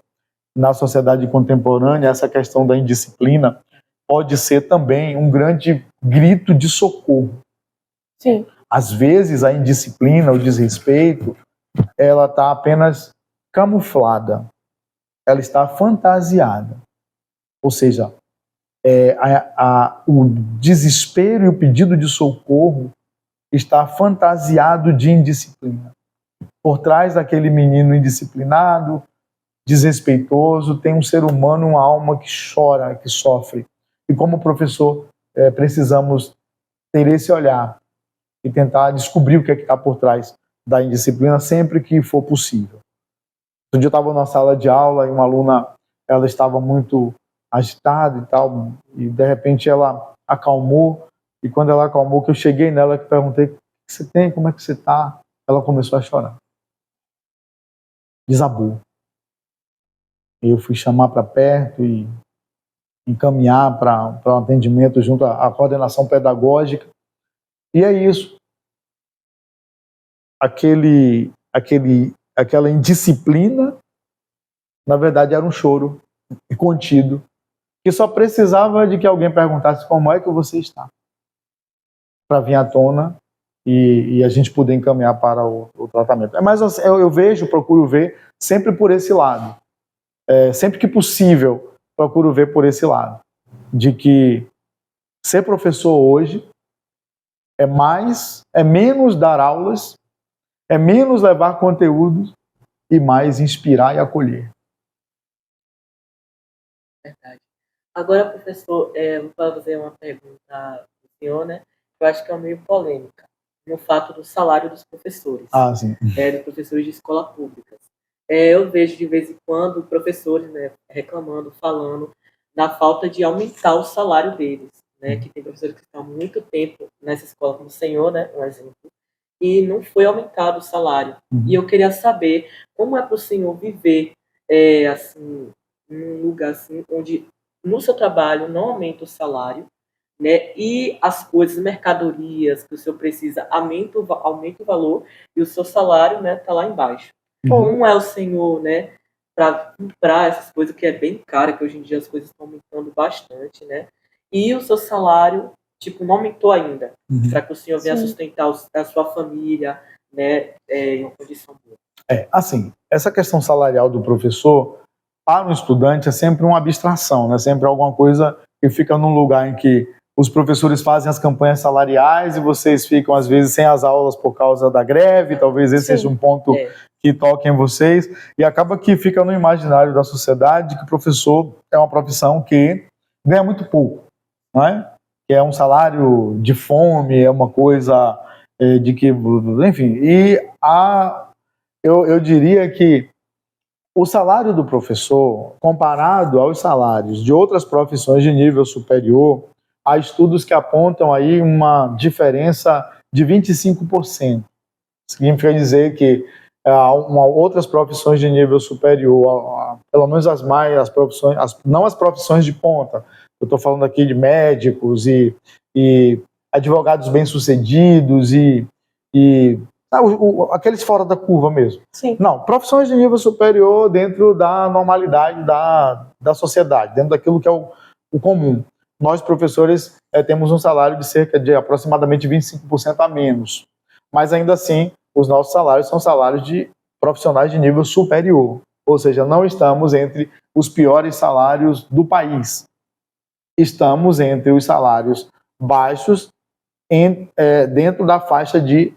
na sociedade contemporânea, essa questão da indisciplina pode ser também um grande grito de socorro. Sim. Às vezes a indisciplina, o desrespeito, ela está apenas camuflada. ela está fantasiada. Ou seja, o desespero e o pedido de socorro está fantasiado de indisciplina. Por trás daquele menino indisciplinado, desrespeitoso, tem um ser humano, uma alma que chora, que sofre. E como professor, precisamos ter esse olhar e tentar descobrir o que é que está por trás da indisciplina sempre que for possível. Um dia eu estava na sala de aula e uma aluna, ela estava muito agitada e tal, e de repente ela acalmou, e quando ela acalmou, que eu cheguei nela e perguntei: o que você tem, como é que você está? Ela começou a chorar. Desabou. Eu fui chamar para perto e encaminhar para um atendimento junto à coordenação pedagógica. E é isso. Aquela indisciplina, na verdade, era um choro contido, que só precisava de que alguém perguntasse como é que você está, para vir à tona e a gente poder encaminhar para o tratamento. Mas eu procuro ver sempre por esse lado. Sempre que possível, procuro ver por esse lado, de que ser professor hoje é menos dar aulas, é menos levar conteúdos e mais inspirar e acolher. Verdade. Agora, professor, vou fazer uma pergunta para o senhor, né? Eu acho que é meio polêmica, no fato do salário dos professores. Ah, sim. Dos professores de escola pública. Eu vejo de vez em quando professores, né, reclamando, falando da falta de aumentar o salário deles, né? Que tem professores que estão há muito tempo nessa escola, como o senhor, né? Um exemplo. E não foi aumentado o salário. E eu queria saber como é para o senhor viver assim, num lugar assim, onde no seu trabalho não aumenta o salário, né? E as coisas, mercadorias que o senhor precisa aumenta o valor e o seu salário, né, tá lá embaixo. Como é o senhor, né, para comprar essas coisas que é bem caro, que hoje em dia as coisas estão aumentando bastante, né? E o seu salário, tipo, não aumentou ainda, para que o senhor venha sustentar a sua família, né, em uma condição boa. Assim, essa questão salarial do professor, para um estudante, é sempre uma abstração, né? Sempre alguma coisa que fica num lugar em que os professores fazem as campanhas salariais e vocês ficam, às vezes, sem as aulas por causa da greve, talvez esse seja um ponto que toque em vocês, e acaba que fica no imaginário da sociedade que o professor é uma profissão que ganha muito pouco, não é? Que é um salário de fome, é uma coisa de que, enfim, eu diria que o salário do professor, comparado aos salários de outras profissões de nível superior, há estudos que apontam aí uma diferença de 25%. Significa dizer que outras profissões de nível superior, pelo menos as profissões, não as profissões de ponta, eu estou falando aqui de médicos e advogados bem-sucedidos e aqueles fora da curva mesmo. Sim. Não, profissões de nível superior dentro da normalidade da sociedade, dentro daquilo que é o comum. Nós, professores, temos um salário de cerca de aproximadamente 25% a menos. Mas ainda assim, os nossos salários são salários de profissionais de nível superior. Ou seja, não estamos entre os piores salários do país. Estamos entre os salários baixos dentro da faixa de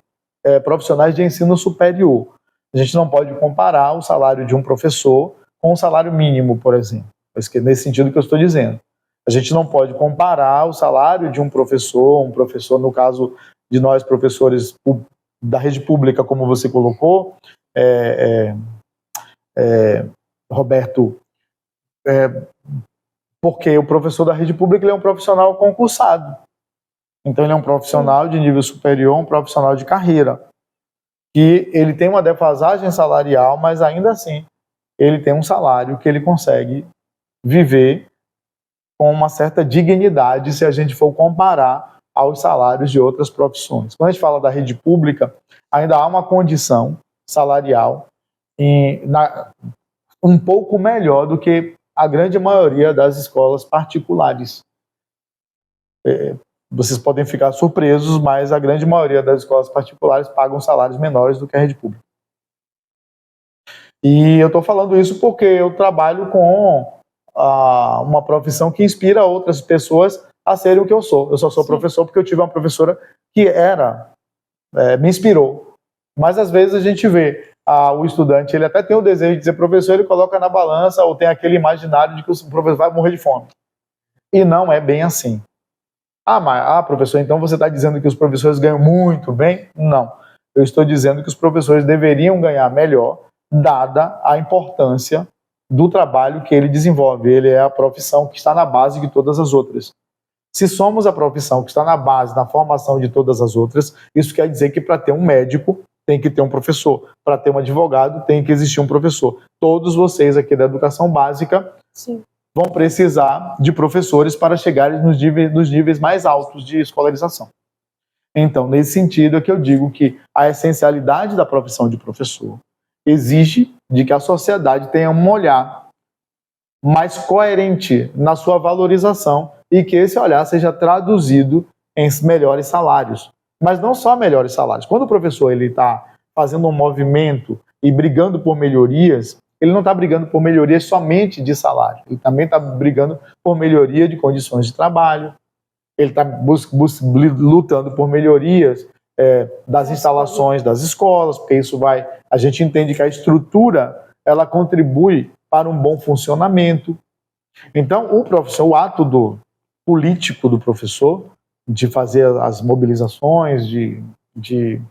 profissionais de ensino superior. A gente não pode comparar o salário de um professor com o salário mínimo, por exemplo. Nesse sentido que eu estou dizendo. A gente não pode comparar o salário de um professor no caso de nós professores da rede pública, como você colocou, Roberto, porque o professor da rede pública ele é um profissional concursado. Então ele é um profissional de nível superior, um profissional de carreira. E ele tem uma defasagem salarial, mas ainda assim ele tem um salário que ele consegue viver com uma certa dignidade se a gente for comparar aos salários de outras profissões. Quando a gente fala da rede pública, ainda há uma condição salarial um pouco melhor do que a grande maioria das escolas particulares. Vocês podem ficar surpresos, mas a grande maioria das escolas particulares pagam salários menores do que a rede pública. E eu estou falando isso porque eu trabalho com uma profissão que inspira outras pessoas a serem o que eu sou. Eu só sou professor porque eu tive uma professora que me inspirou. Mas às vezes a gente vê o estudante, ele até tem o desejo de ser professor, ele coloca na balança ou tem aquele imaginário de que o professor vai morrer de fome. E não é bem assim. Mas, professor, então você está dizendo que os professores ganham muito bem? Não. Eu estou dizendo que os professores deveriam ganhar melhor, dada a importância do trabalho que ele desenvolve. Ele é a profissão que está na base de todas as outras. Se somos a profissão que está na base, na formação de todas as outras, isso quer dizer que para ter um médico, tem que ter um professor. Para ter um advogado, tem que existir um professor. Todos vocês aqui da educação básica vão precisar de professores para chegarem nos níveis mais altos de escolarização. Então, nesse sentido é que eu digo que a essencialidade da profissão de professor exige de que a sociedade tenha um olhar mais coerente na sua valorização e que esse olhar seja traduzido em melhores salários. Mas não só melhores salários. Quando o professor está fazendo um movimento e brigando por melhorias, ele não está brigando por melhorias somente de salário. Ele também está brigando por melhoria de condições de trabalho. Ele está lutando por melhorias das instalações das escolas, porque isso a gente entende que a estrutura ela contribui para um bom funcionamento. Então, o ato político do professor, de fazer as mobilizações, de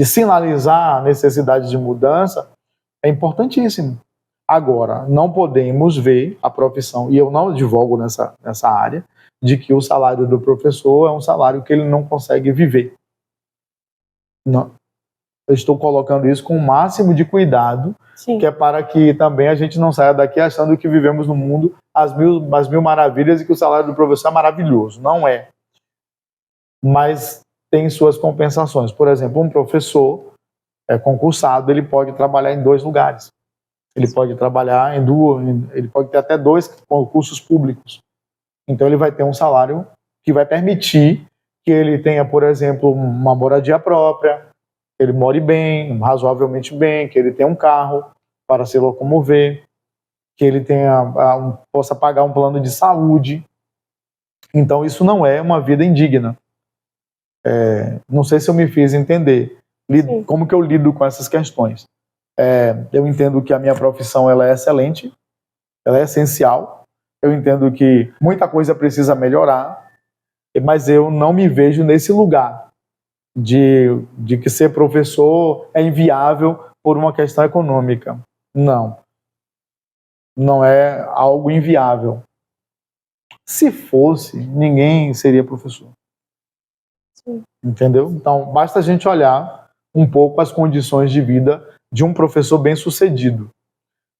sinalizar a necessidade de mudança, é importantíssimo. Agora, não podemos ver a profissão, e eu não advogo nessa área, de que o salário do professor é um salário que ele não consegue viver. Não. Eu estou colocando isso com o máximo de cuidado, que é para que também a gente não saia daqui achando que vivemos no mundo as mil maravilhas e que o salário do professor é maravilhoso. Não é. Mas tem suas compensações. Por exemplo, um professor concursado, ele pode trabalhar em 2 lugares. Ele pode trabalhar ele pode ter até 2 concursos públicos. Então ele vai ter um salário que vai permitir que ele tenha, por exemplo, uma moradia própria, que ele more bem, razoavelmente bem, que ele tenha um carro para se locomover, que ele possa pagar um plano de saúde. Então isso não é uma vida indigna. Não sei se eu me fiz entender como que eu lido com essas questões. Eu entendo que a minha profissão ela é excelente, ela é essencial. Eu entendo que muita coisa precisa melhorar, mas eu não me vejo nesse lugar de que ser professor é inviável por uma questão econômica. Não. Não é algo inviável. Se fosse, ninguém seria professor. Entendeu? Então, basta a gente olhar um pouco as condições de vida de um professor bem-sucedido.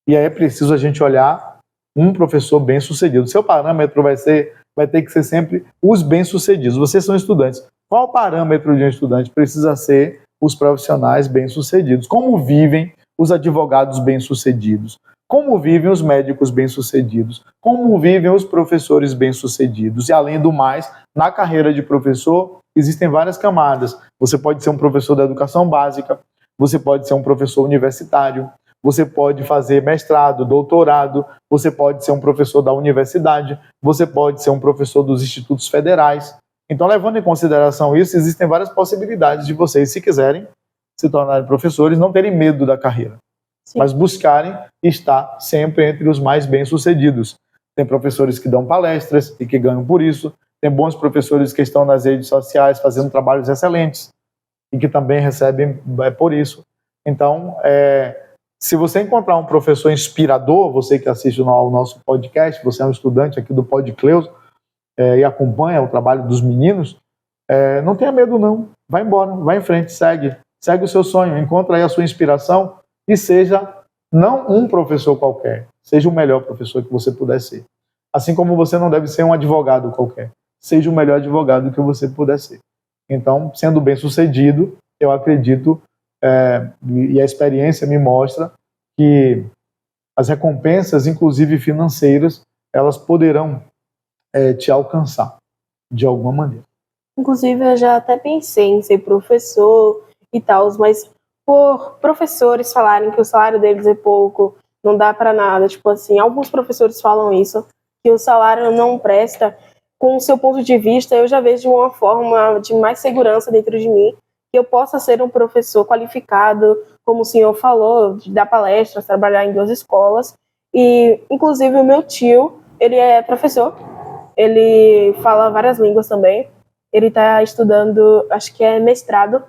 E aí é preciso a gente olhar um professor bem-sucedido. Seu parâmetro vai ter que ser sempre os bem-sucedidos. Vocês são estudantes. Qual o parâmetro de um estudante? Precisa ser os profissionais bem-sucedidos. Como vivem os advogados bem-sucedidos? Como vivem os médicos bem-sucedidos? Como vivem os professores bem-sucedidos? E além do mais, na carreira de professor, existem várias camadas. Você pode ser um professor da educação básica, você pode ser um professor universitário, você pode fazer mestrado, doutorado, você pode ser um professor da universidade, você pode ser um professor dos institutos federais. Então, levando em consideração isso, existem várias possibilidades de vocês, se quiserem se tornarem professores, não terem medo da carreira, mas buscarem estar sempre entre os mais bem-sucedidos. Tem professores que dão palestras e que ganham por isso, tem bons professores que estão nas redes sociais fazendo trabalhos excelentes e que também recebem por isso. Então, se você encontrar um professor inspirador, você que assiste ao nosso podcast, você é um estudante aqui do Podcleus e acompanha o trabalho dos meninos, não tenha medo não, vai embora, vai em frente, segue o seu sonho, encontra aí a sua inspiração e seja não um professor qualquer, seja o melhor professor que você puder ser. Assim como você não deve ser um advogado qualquer, seja o melhor advogado que você puder ser. Então, sendo bem sucedido, eu acredito, e a experiência me mostra que as recompensas, inclusive financeiras, elas poderão te alcançar de alguma maneira. Inclusive, eu já até pensei em ser professor e tal, mas por professores falarem que o salário deles é pouco, não dá para nada. Tipo assim, alguns professores falam isso, que o salário não presta. Com o seu ponto de vista, eu já vejo de uma forma de mais segurança dentro de mim, que eu possa ser um professor qualificado, como o senhor falou, de dar palestras, trabalhar em 2 escolas. E, inclusive, o meu tio, ele é professor, ele fala várias línguas também. Ele está estudando, acho que é mestrado,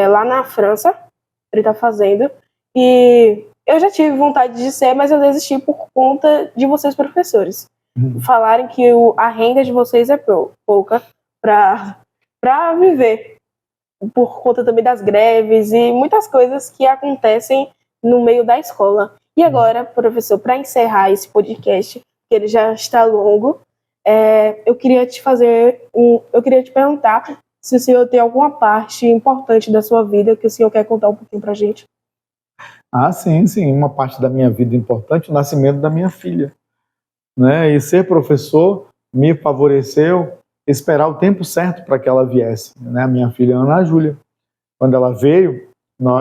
lá na França, ele está fazendo. E eu já tive vontade de ser, mas eu desisti por conta de vocês, professores. Falarem que a renda de vocês é pouca para viver, por conta também das greves e muitas coisas que acontecem no meio da escola. E agora, professor, para encerrar esse podcast, que ele já está longo, eu queria te perguntar se o senhor tem alguma parte importante da sua vida que o senhor quer contar um pouquinho para a gente. Ah, sim, uma parte da minha vida importante, o nascimento da minha filha, né? E ser professor me favoreceu esperar o tempo certo para que ela viesse, né? A minha filha Ana Júlia, quando ela veio,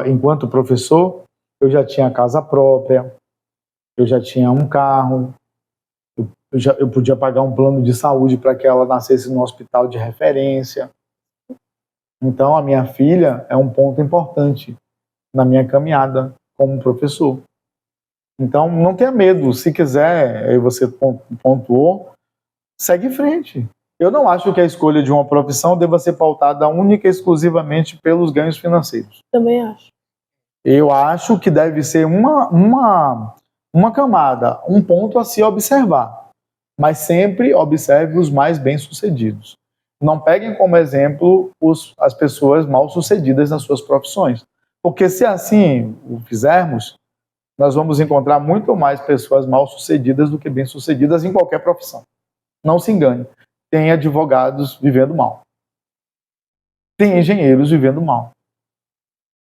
enquanto professor, eu já tinha casa própria, eu já tinha um carro, eu podia pagar um plano de saúde para que ela nascesse no hospital de referência. Então, a minha filha é um ponto importante na minha caminhada como professor. Então, não tenha medo. Se quiser, aí você pontuou, segue em frente. Eu não acho que a escolha de uma profissão deva ser pautada única e exclusivamente pelos ganhos financeiros. Também acho. Eu acho que deve ser uma camada, um ponto a se observar. Mas sempre observe os mais bem-sucedidos. Não peguem como exemplo as pessoas mal-sucedidas nas suas profissões. Porque se assim o fizermos, nós vamos encontrar muito mais pessoas mal-sucedidas do que bem-sucedidas em qualquer profissão. Não se engane. Tem advogados vivendo mal. Tem engenheiros vivendo mal.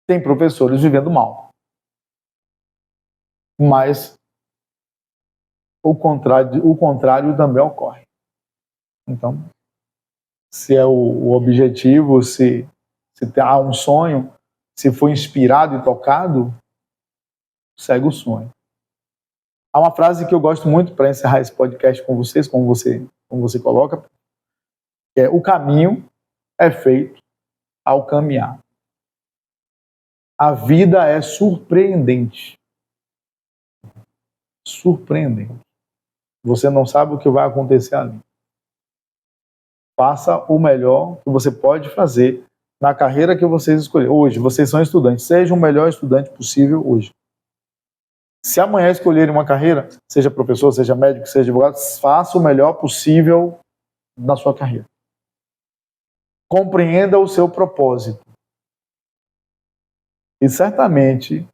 Tem professores vivendo mal. Mas o contrário também ocorre. Então, se é o objetivo, se há um sonho, se foi inspirado e tocado, segue o sonho. Há uma frase que eu gosto muito para encerrar esse podcast com vocês, como você coloca, que é: o caminho é feito ao caminhar. A vida é surpreendente. Surpreendente. Você não sabe o que vai acontecer ali. Faça o melhor que você pode fazer na carreira que vocês escolheram. Hoje, vocês são estudantes. Seja o melhor estudante possível hoje. Se amanhã escolherem uma carreira, seja professor, seja médico, seja advogado, faça o melhor possível na sua carreira. Compreenda o seu propósito. E certamente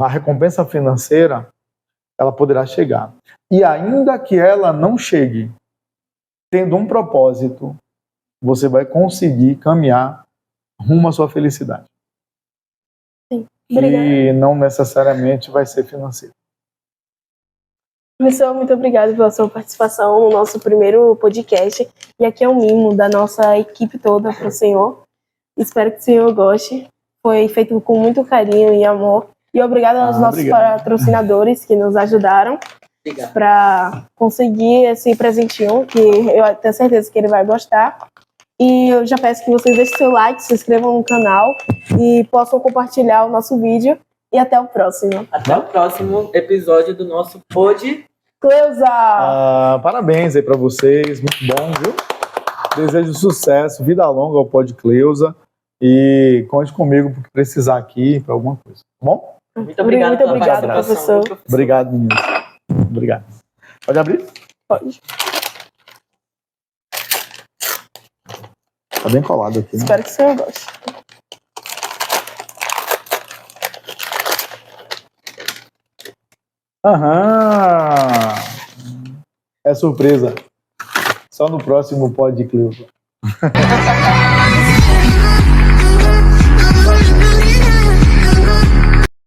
a recompensa financeira ela poderá chegar. E ainda que ela não chegue, tendo um propósito, você vai conseguir caminhar rumo à sua felicidade. Sim. Obrigada. E não necessariamente vai ser financeiro. Professor, muito obrigada pela sua participação no nosso primeiro podcast. E aqui é um mimo da nossa equipe toda para o senhor. Espero que o senhor goste. Foi feito com muito carinho e amor. E obrigado aos nossos patrocinadores que nos ajudaram para conseguir esse presentinho, que eu tenho certeza que ele vai gostar. E eu já peço que vocês deixem seu like, se inscrevam no canal e possam compartilhar o nosso vídeo. E até o próximo. Até o próximo episódio do nosso Pod Cleusa! Parabéns aí para vocês, muito bom, viu? Desejo sucesso, vida longa ao Pod Cleusa e conte comigo porque precisar aqui para alguma coisa, tá bom? Muito obrigado, professor. Obrigado, meninos. Obrigado. Pode abrir? Pode. Tá bem colado aqui, né? Espero que o senhor goste. Aham! É surpresa. Só no próximo Pod Cleusa.